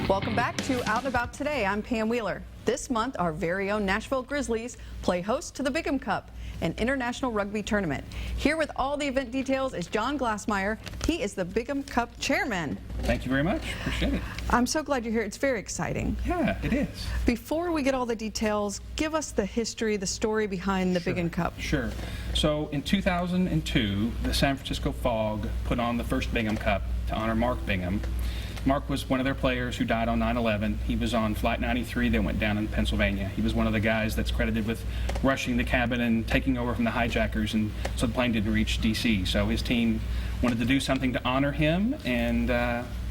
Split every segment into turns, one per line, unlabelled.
Welcome back to Out and About Today. I'm Pam Wheeler. This month, our very own Nashville Grizzlies play host to the Bigham Cup, an international rugby tournament. Here with all the event details is John Glassmeyer. He is the Bigham Cup chairman.
Thank you very much. Appreciate it.
I'm so glad you're here. It's very exciting.
Yeah, it is.
Before we get all the details, give us the history, the story behind the Bigham Cup.
Sure. So in 2002, the San Francisco Fog put on the first Bigham Cup to honor Mark Bigham. Mark was one of their players who died on 9/11. He was on Flight 93 that went down in Pennsylvania. He was one of the guys that's credited with rushing the cabin and taking over from the hijackers, and so the plane didn't reach D.C. So his team wanted to do something to honor him, and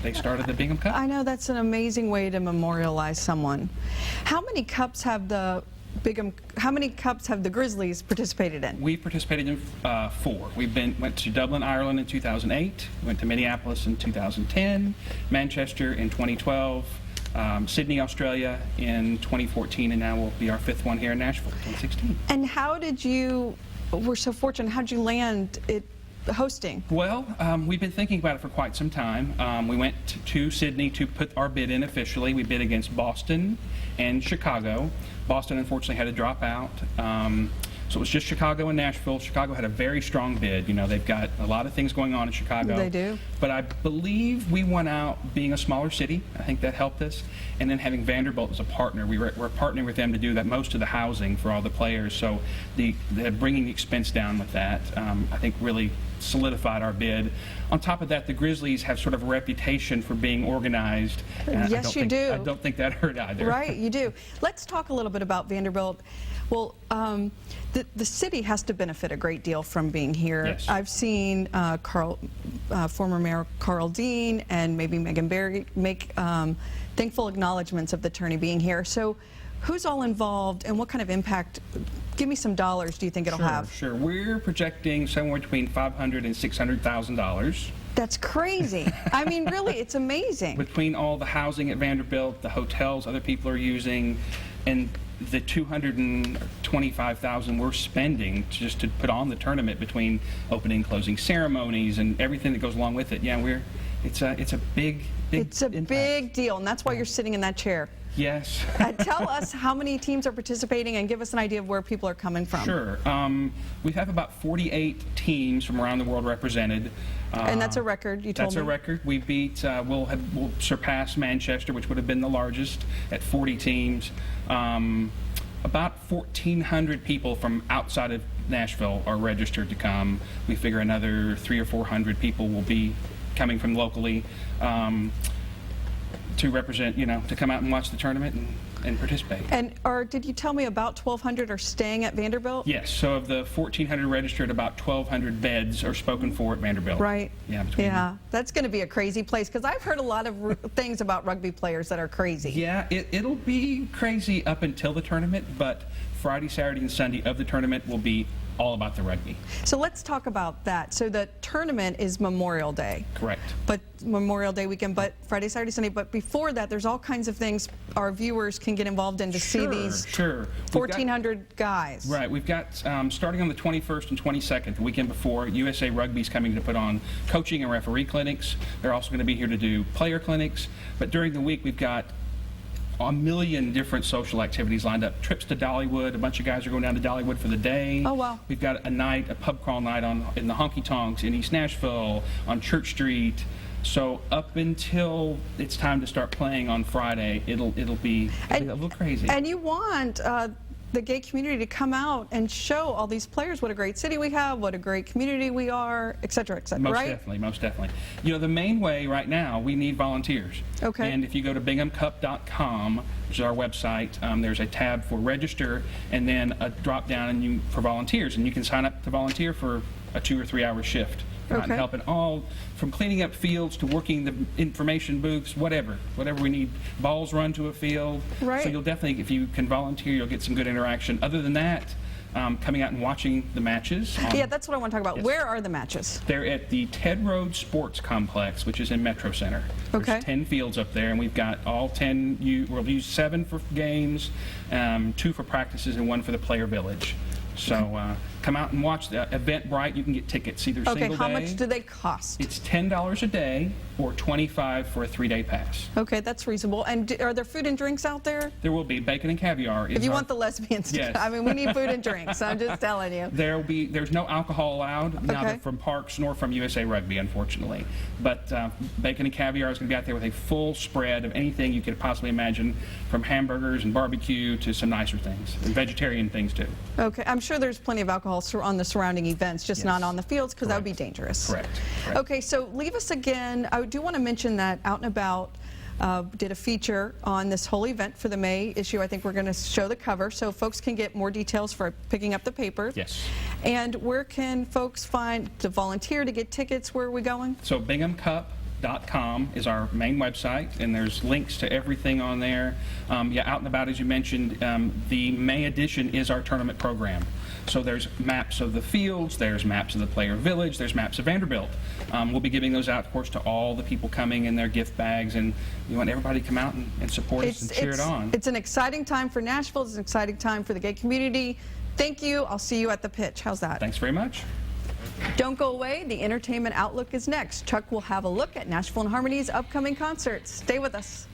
they started the Bigham Cup.
I know that's an amazing way to memorialize someone. How many cups have the Grizzlies participated in?
We participated in 4. Went to Dublin, Ireland in 2008, went to Minneapolis in 2010, Manchester in 2012, Sydney, Australia in 2014, and now will be our 5th one here in Nashville, 2016.
And how did you, we're so fortunate, how did you land it hosting?
Well, we've been thinking about it for quite some time. We went to Sydney to put our bid in officially. We bid against Boston and Chicago. Boston unfortunately had to drop out. So it was just Chicago and Nashville. Chicago had a very strong bid. You know, they've got a lot of things going on in Chicago.
They do.
But I believe we won out being a smaller city. I think that helped us. And then having Vanderbilt as a partner, we're partnering with them to do that most of the housing for all the players. So bringing the expense down with that, I think really solidified our bid. On top of that, the Grizzlies have sort of a reputation for being organized.
Yes, you do.
I don't think that hurt either.
Right, you do. Let's talk a little bit about Vanderbilt. Well, the city has to benefit a great deal from being here.
Yes.
I've seen former Mayor Carl Dean and maybe Megan Barry make thankful acknowledgments of the tourney being here. So who's all involved and what kind of impact, give me some dollars, do you think it'll have?
Sure. We're projecting somewhere between $500,000 and $600,000.
That's crazy. I mean, really, it's amazing.
Between all the housing at Vanderbilt, the hotels other people are using, and the $225,000 we're spending just to put on the tournament between opening and closing ceremonies and everything that goes along with it. Yeah, it's a big impact.
Big deal, and that's why you're sitting in that chair.
Yes.
Tell us how many teams are participating and give us an idea of where people are coming from.
Sure. We have about 48 teams from around the world represented.
And that's a record, you told me?
That's a record. We beat, we'll surpass Manchester, which would have been the largest, at 40 teams. About 1,400 people from outside of Nashville are registered to come. We figure another 300 or 400 people will be coming from locally. To represent, to come out and watch the tournament and participate. And
did you tell me about 1,200 are staying at Vanderbilt?
Yes, so of the 1,400 registered, about 1,200 beds are spoken for at Vanderbilt.
Right.
Yeah,
that's going to be a crazy place, because I've heard a lot of things about rugby players that are crazy.
Yeah, it'll be crazy up until the tournament, but Friday, Saturday, and Sunday of the tournament will be all about the rugby.
So let's talk about that. So the tournament is Memorial Day.
Correct.
But Memorial Day weekend, but Friday, Saturday, Sunday. But before that, there's all kinds of things our viewers can get involved in to see these 1,400 guys.
Right. We've got, starting on the 21st and 22nd, the weekend before, USA Rugby's coming to put on coaching and referee clinics. They're also going to be here to do player clinics. But during the week, we've got a million different social activities lined up. Trips to Dollywood. A bunch of guys are going down to Dollywood for the day.
Oh, wow.
We've got a pub crawl night in the Honky Tonks in East Nashville, on Church Street. So up until it's time to start playing on Friday, it'll be a little crazy.
And you want the gay community to come out and show all these players what a great city we have, what a great community we are, et cetera, right?
Most definitely. You know, the main way right now, we need volunteers.
Okay.
And if you go to binghamcup.com, which is our website, there's a tab for register and then a drop down for volunteers, and you can sign up to volunteer for a 2 or 3 hour shift. And helping all from cleaning up fields to working the information booths, whatever we need. Balls run to a field.
Right.
So you'll definitely, if you can volunteer, you'll get some good interaction. Other than that, coming out and watching the matches.
Yeah, that's what I want to talk about.
Yes.
Where are the matches?
They're at the Ted Road Sports Complex, which is in Metro Center. There's 10 fields up there, and we've got all 10. We'll use 7 for games, 2 for practices, and 1 for the player village. So come out and watch the Eventbrite. You can get tickets either
Okay,
single
how
day.
much do they cost?
It's $10 a day or $25 for a 3-day pass.
Okay, that's reasonable. And are there food and drinks out there?
There will be bacon and caviar.
If you want the lesbians to
Yes.
I mean, we need food and drinks. I'm just telling you.
There's no alcohol allowed, neither
Okay.
from Parks nor from USA Rugby, unfortunately. But bacon and caviar is going to be out there with a full spread of anything you could possibly imagine, from hamburgers and barbecue to some nicer things, and vegetarian things too.
Okay, I'm sure there's plenty of alcohol on the surrounding events, just not
Yes.
on the fields, because that would be
Correct.
dangerous.
Correct.
Okay, so leave us again. I do want to mention that Out and About did a feature on this whole event for the May issue. I think we're going to show the cover so folks can get more details for picking up the paper.
Yes.
And where can folks find to volunteer, to get tickets? Where are we going?
So BinghamCup.com is our main website, and there's links to everything on there. Yeah, Out and About, as you mentioned, the May edition is our tournament program. So there's maps of the fields, there's maps of the player village, there's maps of Vanderbilt. We'll be giving those out, of course, to all the people coming in their gift bags, and we want everybody to come out and support us and cheer it on.
It's an exciting time for Nashville. It's an exciting time for the gay community. Thank you. I'll see you at the pitch. How's that?
Thanks very much.
Don't go away. The Entertainment Outlook is next. Chuck will have a look at Nashville and Harmony's upcoming concerts. Stay with us.